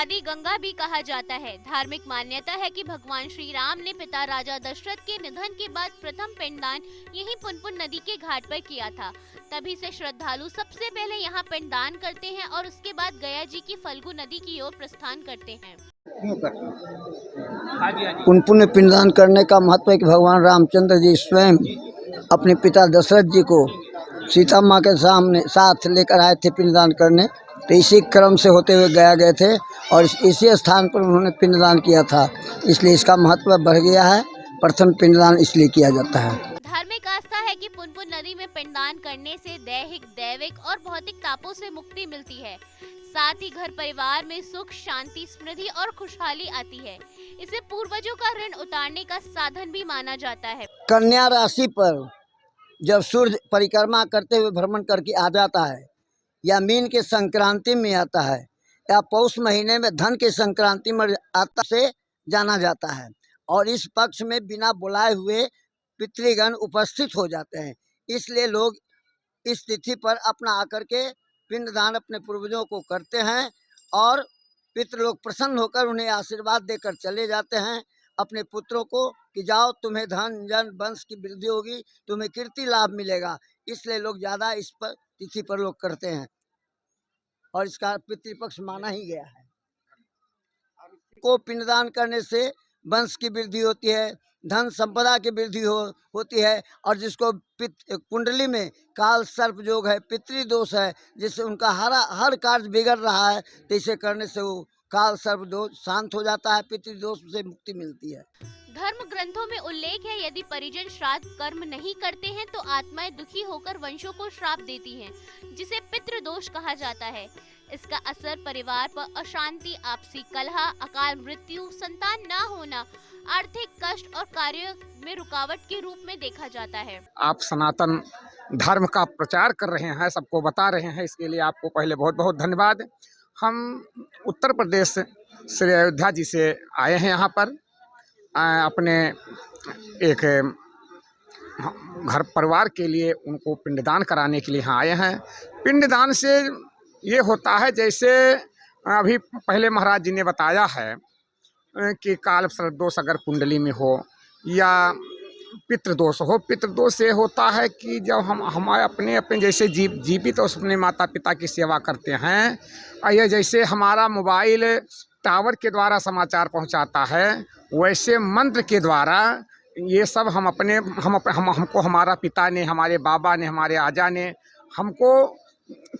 आदि गंगा भी कहा जाता है। धार्मिक मान्यता है कि भगवान श्री राम ने पिता राजा दशरथ के निधन के बाद प्रथम पिंडदान यहीं पुनपुन नदी के घाट पर किया था। तभी से श्रद्धालु सबसे पहले यहाँ पिंडदान करते हैं और उसके बाद गया जी की फल्गु नदी की ओर प्रस्थान करते हैं। पुनपुन में पिंडदान करने का महत्व है कि भगवान रामचंद्र जी स्वयं अपने पिता दशरथ जी को सीता माँ के सामने साथ लेकर आए थे पिंडदान करने। तो इसी क्रम से होते हुए गया गए थे और इसी स्थान पर उन्होंने पिंडदान किया था, इसलिए इसका महत्व बढ़ गया है। प्रथम पिंडदान इसलिए किया जाता है। धार्मिक आस्था है कि पुनपुन नदी में पिंडदान करने से दैहिक, दैविक और भौतिक तापों से मुक्ति मिलती है। साथ ही घर परिवार में सुख, शांति, समृद्धि और खुशहाली आती है। इसे पूर्वजों का ऋण उतारने का साधन भी माना जाता है। कन्या राशि पर जब सूर्य परिक्रमा करते हुए भ्रमण करके आ जाता है, या मीन के संक्रांति में आता है, या पौष महीने में धन के संक्रांति में आता से जाना जाता है, और इस पक्ष में बिना बुलाए हुए पितृगण उपस्थित हो जाते हैं। इसलिए लोग इस तिथि पर अपना आकर के पिंडदान अपने पूर्वजों को करते हैं और पितृ लोग प्रसन्न होकर उन्हें आशीर्वाद देकर चले जाते हैं अपने पुत्रों को कि जाओ, तुम्हें धन जन वंश की वृद्धि होगी, तुम्हें कीर्ति लाभ मिलेगा। इसलिए लोग ज़्यादा इस पर तिथि पर लोग करते हैं और इसका पितृपक्ष माना ही गया है। को पिंडदान करने से वंश की वृद्धि होती है, धन संपदा की वृद्धि होती है, और जिसको कुंडली में काल सर्प योग है, पितृदोष है, जिससे उनका हर कार्य बिगड़ रहा है, तो इसे करने से वो काल सर्प दोष शांत हो जाता है, पितृदोष से मुक्ति मिलती है। धर्म ग्रंथों में उल्लेख है, यदि परिजन श्राद्ध कर्म नहीं करते हैं तो आत्माएं दुखी होकर वंशों को श्राप देती हैं, जिसे पितृदोष कहा जाता है। इसका असर परिवार पर अशांति, आपसी कलह, अकाल मृत्यु, संतान न होना, आर्थिक कष्ट और कार्य में रुकावट के रूप में देखा जाता है। आप सनातन धर्म का प्रचार कर रहे हैं, सबको बता रहे हैं, इसके लिए आपको पहले बहुत बहुत धन्यवाद। हम उत्तर प्रदेश श्री अयोध्या जी से आए हैं यहाँ पर अपने एक घर परिवार के लिए उनको पिंडदान कराने के लिए यहाँ आए हैं। पिंडदान से ये होता है, जैसे अभी पहले महाराज जी ने बताया है कि काल सर्प दोष अगर कुंडली में हो या पितृदोष हो। पितृदोष से होता है कि जब हम अपने जैसे जीवित और अपने माता पिता की सेवा करते हैं, ये जैसे हमारा मोबाइल टावर के द्वारा समाचार पहुंचाता है, वैसे मंत्र के द्वारा ये सब हमको हमारा पिता ने, हमारे बाबा ने, हमारे आजा ने हमको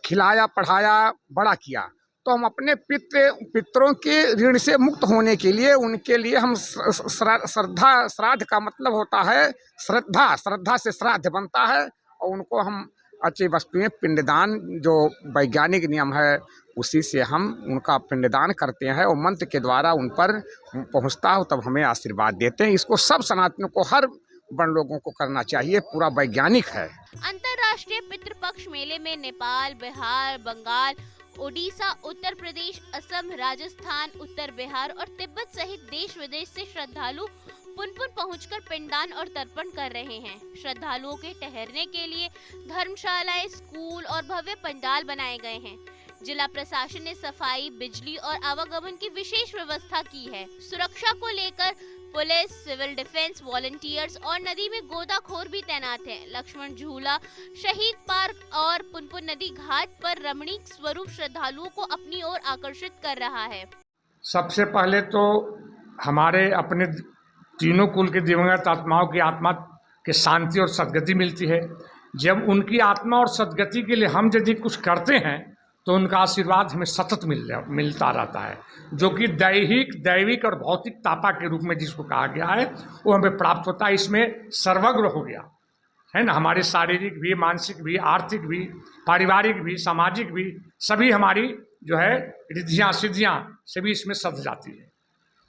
खिलाया, पढ़ाया, बड़ा किया। तो हम अपने पितरों के ऋण से मुक्त होने के लिए उनके लिए हम श्राद्ध का मतलब होता है श्रद्धा से श्राद्ध बनता है, और उनको हम अच्छी वस्तुएं पिंडदान, जो वैज्ञानिक नियम है उसी से हम उनका पिंडदान करते हैं और मंत्र के द्वारा उन पर पहुंचता हो, तब हमें आशीर्वाद देते हैं। इसको सब सनातनों को, हर बड़ लोगों को करना चाहिए, पूरा वैज्ञानिक है। अंतर्राष्ट्रीय पितृपक्ष मेले में नेपाल, बिहार, बंगाल, ओडिशा, उत्तर प्रदेश, असम, राजस्थान, उत्तर बिहार और तिब्बत सहित देश विदेश से श्रद्धालु पुनपुन पहुंचकर पिंडदान और तर्पण कर रहे हैं। श्रद्धालुओं के ठहरने के लिए धर्मशालाएं, स्कूल और भव्य पंडाल बनाए गए हैं। जिला प्रशासन ने सफाई, बिजली और आवागमन की विशेष व्यवस्था की है। सुरक्षा को लेकर पुलिस, सिविल डिफेंस, वॉलंटियर्स और नदी में गोताखोर भी तैनात हैं। लक्ष्मण झूला, शहीद पार्क और पुनपुन नदी घाट पर रमणीक स्वरूप श्रद्धालुओं को अपनी ओर आकर्षित कर रहा है। सबसे पहले तो हमारे अपने तीनों कुल के दिवंगत आत्माओं की आत्मा के शांति और सद्गति मिलती है। जब उनकी आत्मा और सद्गति के लिए हम यदि कुछ करते हैं तो उनका आशीर्वाद हमें सतत मिलता रहता है, जो कि दैविक और भौतिक तापा के रूप में जिसको कहा गया है वो हमें प्राप्त होता है। इसमें सर्वग्र हो गया है ना, हमारी शारीरिक भी, मानसिक भी, आर्थिक भी, पारिवारिक भी, सामाजिक भी, सभी हमारी जो है रिद्धियाँ सिद्धियाँ सभी इसमें सध जाती है।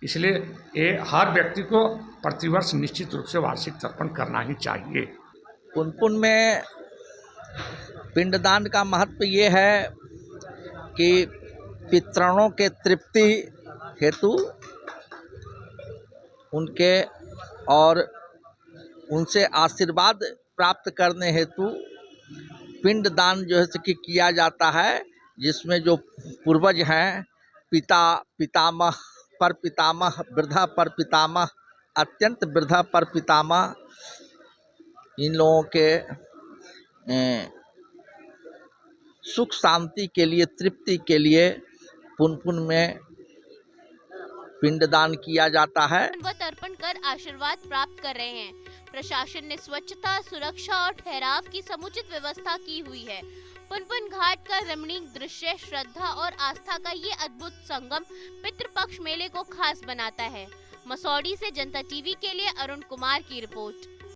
इसलिए ये हर व्यक्ति को प्रतिवर्ष निश्चित रूप से वार्षिक तर्पण करना ही चाहिए। पुनपुन में पिंडदान का महत्व ये है कि पितरों के तृप्ति हेतु उनके और उनसे आशीर्वाद प्राप्त करने हेतु पिंडदान जो है कि किया जाता है, जिसमें जो पूर्वज हैं पिता पितामह पर पितामह वृद्धा पर पितामह अत्यंत वृद्धा पर पितामह इन लोगों के सुख शांति के लिए, तृप्ति के लिए पुनपुन में पिंडदान किया जाता है व तर्पण कर आशीर्वाद प्राप्त कर रहे हैं। प्रशासन ने स्वच्छता, सुरक्षा और ठहराव की समुचित व्यवस्था की हुई है। पुनपुन घाट का रमणीक दृश्य, श्रद्धा और आस्था का ये अद्भुत संगम पितृपक्ष मेले को खास बनाता है। मसौड़ी से जनता टीवी के लिए अरुण कुमार की रिपोर्ट।